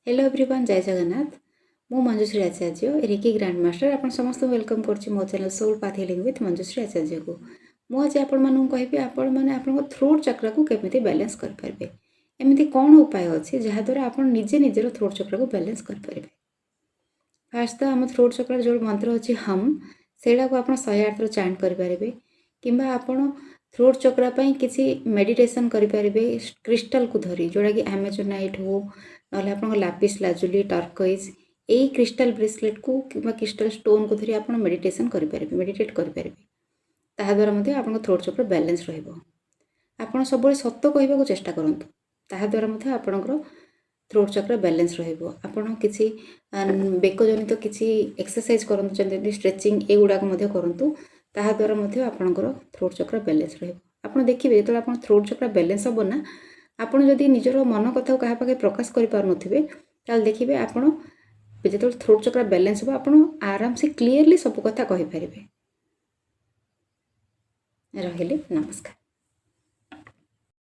Hello everyone, जय जगन्नाथ। मु Manjushree Acharya reiki grand master आपण समस्त वेलकम करछि मो channel soul path healing with Manjushree Acharya को। मु आज आपण मानू कहबी आपण माने आपण थ्रोट चक्र को केमिति बैलेंस कर परबे। एमिति कोन उपाय अछि जहा द्वारा आपण निजे निजेर थ्रोट चक्र को बैलेंस कर परबे। फर्स्ट तो हम थ्रोट चक्र जो मंत्र अछि हम सेडा को आपण 108 रो चैंट कर परबे किंबा आपण थ्रोट चक्र पई किसी मेडिटेशन करि परबे क्रिस्टल को धरी जोडा कि एमेजोनाइट हो नले आपण लापिस लाजुली टर्कोइज एई क्रिस्टल ब्रेसलेट को किंबा क्रिस्टल स्टोन को धरी आपण मेडिटेशन करि परबे मेडिटेट करि परबे। ताहा द्वारा मध्ये आपण थ्रोट चक्र बैलेंस रहइबो। आपण सबले सत्य कहबा को चेष्टा करंतु ताहा द्वारा मध्ये आपणकर थ्रोट चक्र बैलेंस रहइबो। आपण किसी बेक जनित किसी एक्सरसाइज करंतु जंती स्ट्रेचिंग एगुडा को मध्ये करंतु ताहा द्वारा मध्ये आपणकर थ्रोट चक्र बैलेंस रहइबो। आपण देखिबे जेतले आपण थ्रोट चक्र बैलेंस हबो ना आपण जदि निजर मन कथा कहा पाके प्रकाश करि पार नथिबे ताल देखिबे आपण जेतले थ्रोट चक्र बैलेंस हबो आपण आराम से क्लियरली सब कथा कहि परिबे। रहिले नमस्कार।